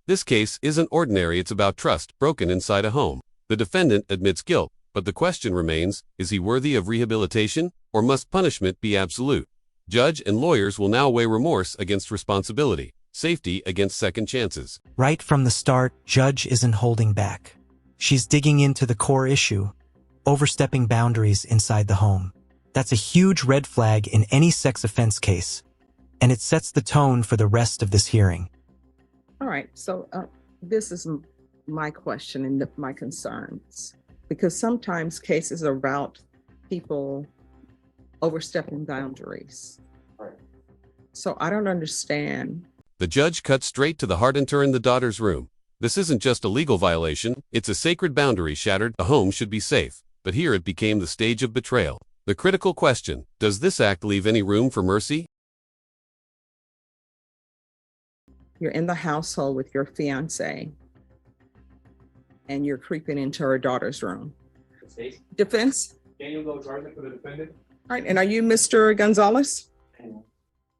This case isn't ordinary, it's about trust broken inside a home. The defendant admits guilt, but the question remains, is he worthy of rehabilitation, or must punishment be absolute? Judge and lawyers will now weigh remorse against responsibility, safety against second chances. Right from the start, Judge isn't holding back. She's digging into the core issue, overstepping boundaries inside the home. That's a huge red flag in any sex offense case, and it sets the tone for the rest of this hearing. All right, so this is my question and my concerns, because sometimes cases are about people overstepping boundaries. Right. So I don't understand. The judge cuts straight to the heart and turned the daughter's room. This isn't just a legal violation, it's a sacred boundary shattered. A home should be safe, but here it became the stage of betrayal. The critical question, does this act leave any room for mercy? You're in the household with your fiance and you're creeping into her daughter's room. Defense? Daniel Go charging for the defendant. All right, and are you Mr. Gonzalez?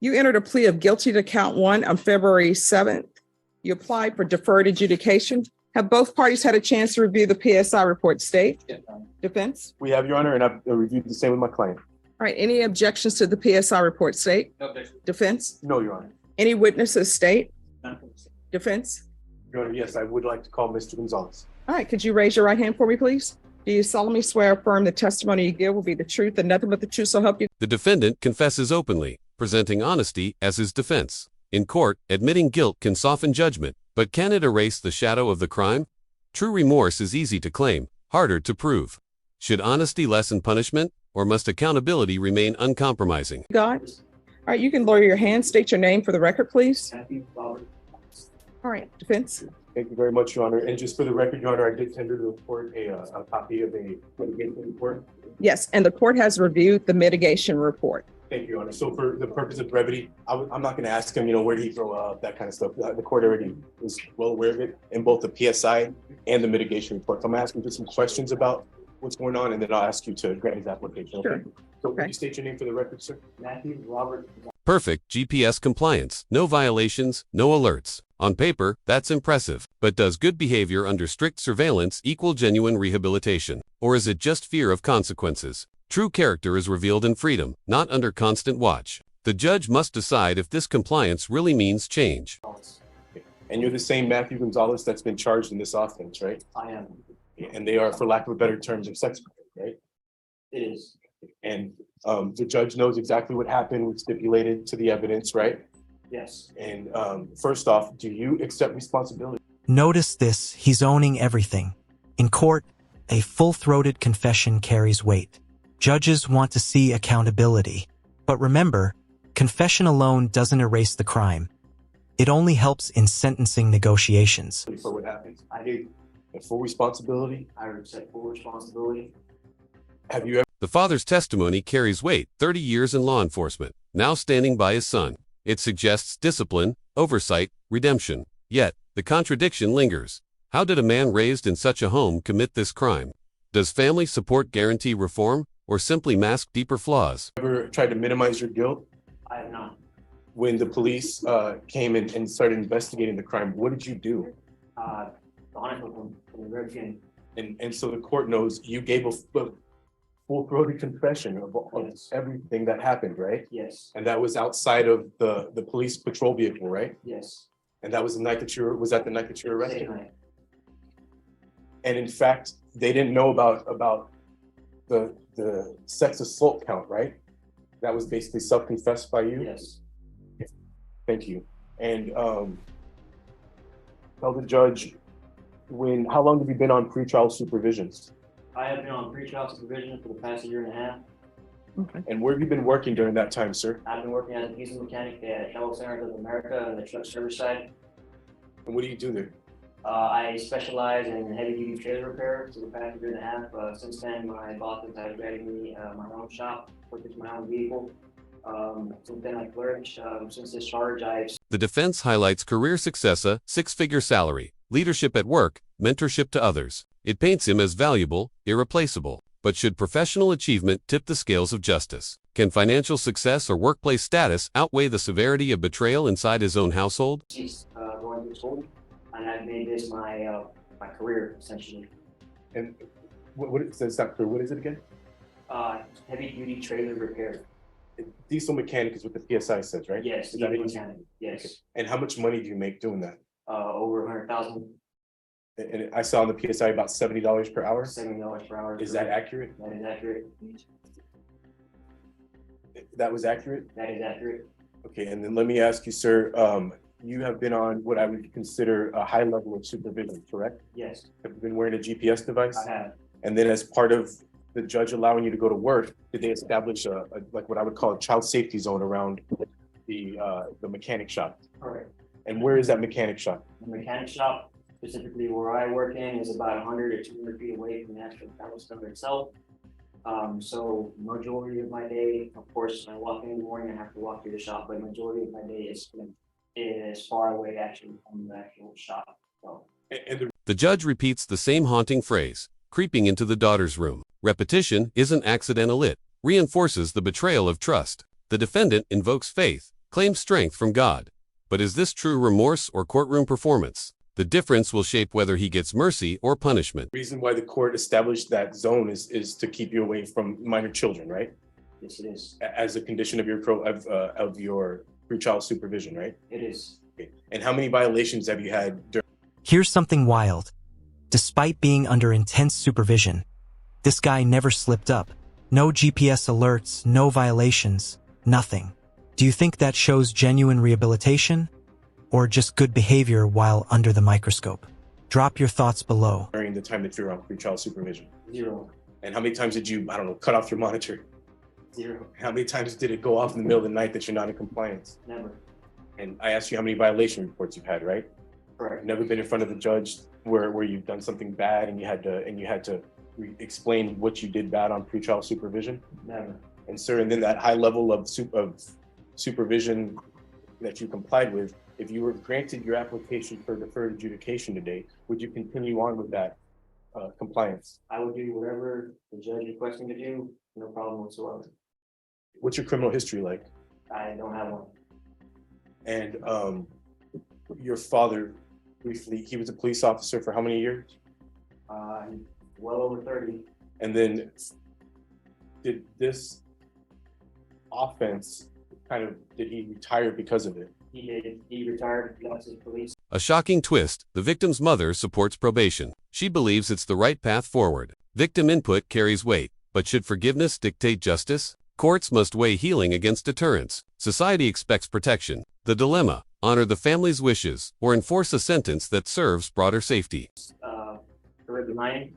You entered a plea of guilty to count 1 on February 7th. You applied for deferred adjudication. Have both parties had a chance to review the PSI report? State? Yes. Defense? We have, Your Honor, and I've reviewed the same with my client. All right, any objections to the PSI report? State? No objection. Defense? No, Your Honor. Any witnesses? State? None. Defense? Your Honor, yes, I would like to call Mr. Gonzalez. All right, could you raise your right hand for me, please? Do you solemnly swear or affirm the testimony you give will be the truth and nothing but the truth, so help you? The defendant confesses openly, presenting honesty as his defense. In court, admitting guilt can soften judgment, but can it erase the shadow of the crime? True remorse is easy to claim, harder to prove. Should honesty lessen punishment, or must accountability remain uncompromising? God? All right, you can lower your hand. State your name for the record, please. All right, defense? Thank you very much, Your Honor. And just for the record, Your Honor, I did tender to the court a copy of a mitigation report. Yes, and the court has reviewed the mitigation report. Thank you, Your Honor. So for the purpose of brevity, I'm not going to ask him, where did he throw up, that kind of stuff. The court already was well aware of it in both the PSI and the mitigation report. So I'm asking just some questions about what's going on, and then I'll ask you to grant his application. Okay? Sure. So would you state your name for the record, sir? Matthew Robert. Perfect GPS compliance, no violations, no alerts. On paper, that's impressive. But does good behavior under strict surveillance equal genuine rehabilitation? Or is it just fear of consequences? True character is revealed in freedom, not under constant watch. The judge must decide if this compliance really means change. And you're the same Matthew Gonzalez that's been charged in this offense, right? I am. And they are, for lack of a better term, sex offenders, right? It is. And the judge knows exactly what happened, was stipulated to the evidence, right? Yes. And first off, do you accept responsibility? Notice this, he's owning everything. In court, a full-throated confession carries weight. Judges want to see accountability. But remember, confession alone doesn't erase the crime. It only helps in sentencing negotiations. For what happened? I do. And full responsibility? I accept full responsibility. Have you ever? The father's testimony carries weight, 30 years in law enforcement, now standing by his son. It suggests discipline, oversight, redemption. Yet, the contradiction lingers. How did a man raised in such a home commit this crime? Does family support guarantee reform, or simply mask deeper flaws? Ever tried to minimize your guilt? I have not. When the police came and started investigating the crime, what did you do? Honest with them from the very beginning. And so the court knows you gave a full-throated confession of Yes. everything that happened, right? Yes. And that was outside of the police patrol vehicle, right? Yes. And that was the night that was that the night that you were arrested? Same night. And in fact, they didn't know about the sex assault count, right? That was basically self-confessed by you? Yes. Thank you. And tell the judge, how long have you been on pretrial supervisions? I have been on pretrial supervision for the past 1.5 years. Okay. And where have you been working during that time, sir? I've been working as a diesel mechanic at Shuttle Centers of America on the truck service side. And what do you do there? I specialize in heavy-duty trailer repair for the past 1.5 years. Since then, my boss has granted me my own shop, purchased my own vehicle. Since then, I've flourished. Since this charge, The defense highlights career success, a 6-figure salary, leadership at work, mentorship to others. It paints him as valuable, irreplaceable. But should professional achievement tip the scales of justice? Can financial success or workplace status outweigh the severity of betrayal inside his own household? She's going to school. and I've made this my career essentially. And what it says not clear. What is it again? Heavy duty trailer repair. Diesel mechanic is what the PSI says, right? Yes, Is that diesel it? mechanic. Yes. Okay. And how much money do you make doing that? Over 100,000. And I saw on the PSI about $70 per hour. $70 per hour. Is that accurate? That is accurate. That was accurate? That is accurate. Okay, and then let me ask you, sir, you have been on what I would consider a high level of supervision, correct? Yes, Have you been wearing a GPS device? I have. And then as part of the judge allowing you to go to work, did they establish like what I would call a child safety zone around the mechanic shop? Correct. And where is that mechanic shop? The mechanic shop, specifically where I work in, is about 100 or 200 feet away from the actual travel center itself. So majority of my day, of course, when I walk in the morning, I have to walk through the shop, but majority of my day is far away actually from the actual shop. So. And The judge repeats the same haunting phrase, creeping into the daughter's room. Repetition isn't accidental, it reinforces the betrayal of trust. The defendant invokes faith, claims strength from God. But is this true remorse or courtroom performance? The difference will shape whether he gets mercy or punishment. the reason why the court established that zone is to keep you away from minor children, right? Yes, it is. As a condition of your pre-child supervision, right? It is. Okay. And how many violations have you had during? Here's something wild. Despite being under intense supervision, this guy never slipped up. No GPS alerts, no violations, nothing. Do you think that shows genuine rehabilitation? Or just good behavior while under the microscope? Drop your thoughts below. During the time that you're on pre-child supervision? 0. And how many times did you, I don't know, cut off your monitor? 0. How many times did it go off in the middle of the night that you're not in compliance? Never. And I asked you how many violation reports you've had, right? Correct. Never been in front of the judge where you've done something bad and you had to explain what you did bad on pre-child supervision? Never. And sir, and then that high level of supervision that you complied with, if you were granted your application for deferred adjudication today, would you continue on with that compliance? I would do whatever the judge requests me to do, no problem whatsoever. What's your criminal history like? I don't have one. And your father, briefly, he was a police officer for how many years? Well over 30. And then did this offense did he retire because of it? He did. He retired, lost his police. A shocking twist, the victim's mother supports probation. She believes it's the right path forward. Victim input carries weight, but should forgiveness dictate justice? Courts must weigh healing against deterrence. Society expects protection. The dilemma, honor the family's wishes, or enforce a sentence that serves broader safety. Career behind him.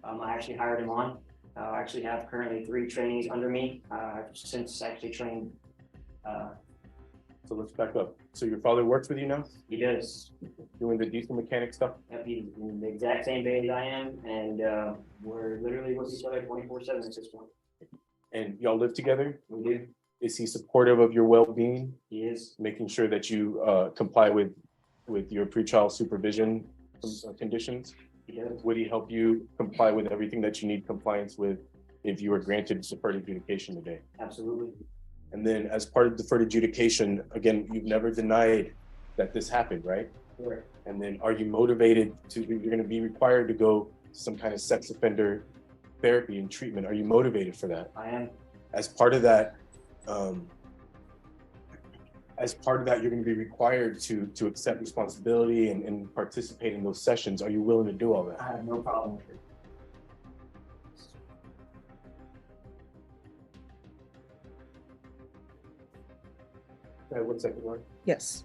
I actually hired him on. I actually have currently 3 trainees under me. I've since actually trained. So let's back up. So your father works with you now, He does. doing the diesel mechanic stuff? Yep, he's in the exact same bay as I am, and we're literally with each other 24/7 at this point. And y'all live together? We do. Is he supportive of your well-being, He is. making sure that you comply with your pre-child supervision conditions? He does. Would he help you comply with everything that you need compliance with if you were granted deferred adjudication today? Absolutely. And then as part of deferred adjudication, again, you've never denied that this happened, right? Correct. And then are you motivated you're going to be required to go to some kind of sex offender therapy and treatment? Are you motivated for that? I am. As part of that, you're going to be required to accept responsibility and participate in those sessions. Are you willing to do all that? I have no problem with it. Okay, 1 second, Lauren. Yes.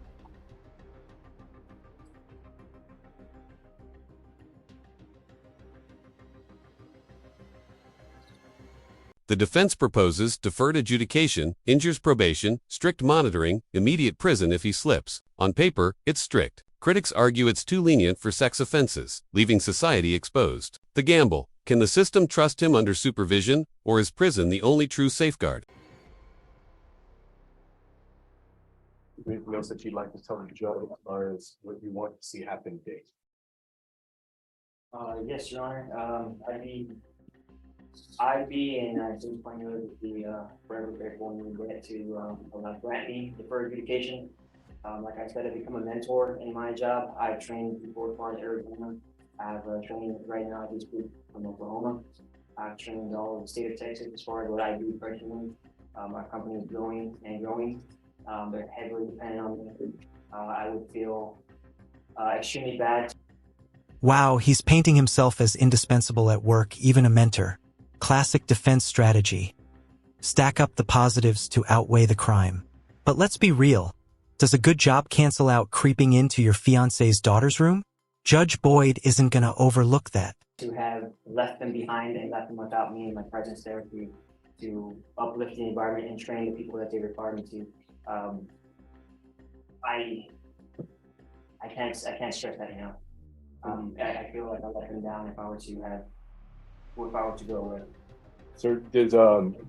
The defense proposes deferred adjudication, injures probation, strict monitoring, immediate prison if he slips. On paper, it's strict. Critics argue it's too lenient for sex offenses, leaving society exposed. The gamble, can the system trust him under supervision, or is prison the only true safeguard? Anything else that you'd like to tell the judge as far as what you want to see happen today? Yes, Your Honor. I'd be, and I think finally would be forever grateful when we get to grant me deferred adjudication. Like I said, I become a mentor in my job. I've trained people as far as Arizona. I've trained right now, I just moved from Oklahoma. I've trained all of the state of Texas as far as what I do personally. Our company is growing and growing. They're heavily dependent on me. I would feel extremely bad. Wow, he's painting himself as indispensable at work, even a mentor. Classic defense strategy. Stack up the positives to outweigh the crime. But let's be real. Does a good job cancel out creeping into your fiance's daughter's room? Judge Boyd isn't gonna overlook that. To have left them behind and left them without me and my presence there to uplift the environment and train the people that they require me to. I can't stress that enough. I feel like I let them down if I were to go away. Sir,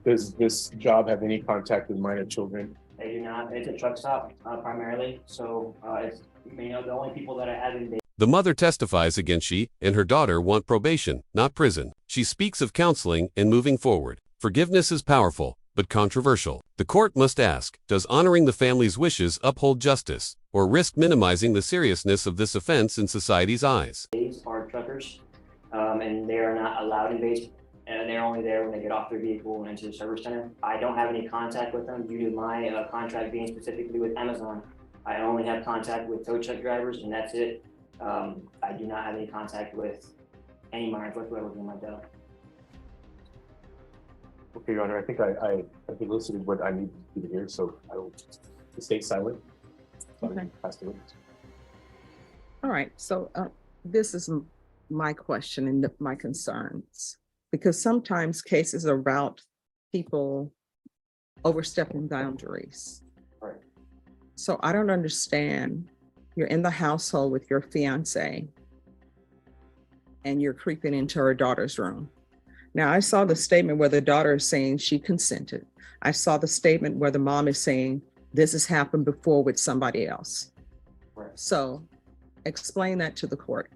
does this job have any contact with minor children? They do not. It's a truck stop primarily, so it's the only people that I have in. The mother testifies against she and her daughter want probation, not prison. She speaks of counseling and moving forward. Forgiveness is powerful, but controversial. The court must ask, does honoring the family's wishes uphold justice, or risk minimizing the seriousness of this offense in society's eyes? BEGS are truckers, and they are not allowed in BEGS, and they're only there when they get off their vehicle and into the service center. I don't have any contact with them due to my contract being specifically with Amazon. I only have contact with tow truck drivers, and that's it. I do not have any contact with any minors whatsoever in my job. Okay, Your Honor, I think I elicited what I need to hear, so I will stay silent. Okay. Pass the witness. All right, so this is my question and my concerns, because sometimes cases are about people overstepping boundaries. Right. So I don't understand. You're in the household with your fiance and you're creeping into her daughter's room. Now, I saw the statement where the daughter is saying she consented. I saw the statement where the mom is saying this has happened before with somebody else. Right. So explain that to the court.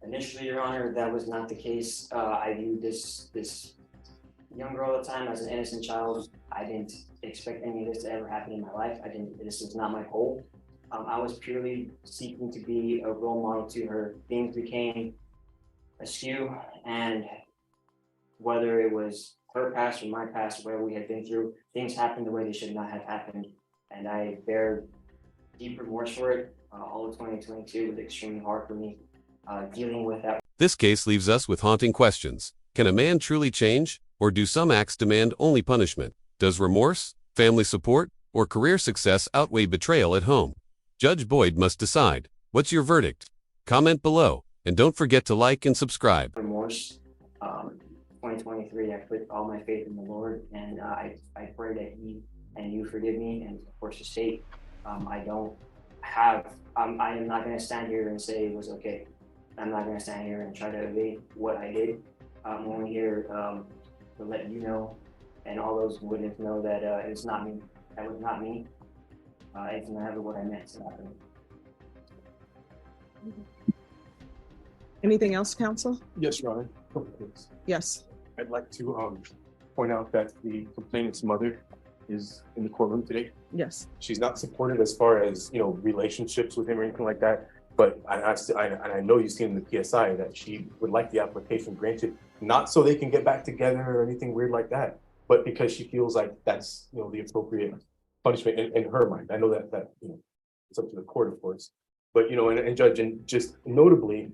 Initially, Your Honor, that was not the case. I viewed this young girl at the time as an innocent child. I didn't expect any of this to ever happen in my life. This is not my goal. I was purely seeking to be a role model to her. Things became askew, and whether it was her past or my past, where we had been through, things happened the way they should not have happened. And I bear deep remorse for it. All of 2022 was extremely hard for me dealing with that. This case leaves us with haunting questions. Can a man truly change, or do some acts demand only punishment? Does remorse, family support, or career success outweigh betrayal at home? Judge Boyd must decide. What's your verdict? Comment below, and don't forget to like and subscribe. Remorse. 2023, I put all my faith in the Lord, and I pray that He and you forgive me, and of course the state. I am not going to stand here and say it was okay. I'm not going to stand here and try to evade what I did. I'm only here to let you know, and all those witnesses know that it's not me. That was not me. It's never what I meant to happen. Anything else, counsel? Yes, Your Honor. Couple things. Yes. I'd like to point out that the complainant's mother is in the courtroom today. Yes. She's not supportive as far as, relationships with him or anything like that. But I know you've seen in the PSI that she would like the application granted, not so they can get back together or anything weird like that, but because she feels like that's, the appropriate punishment in her mind. I know that it's up to the court, of course. But, and Judge, and just notably,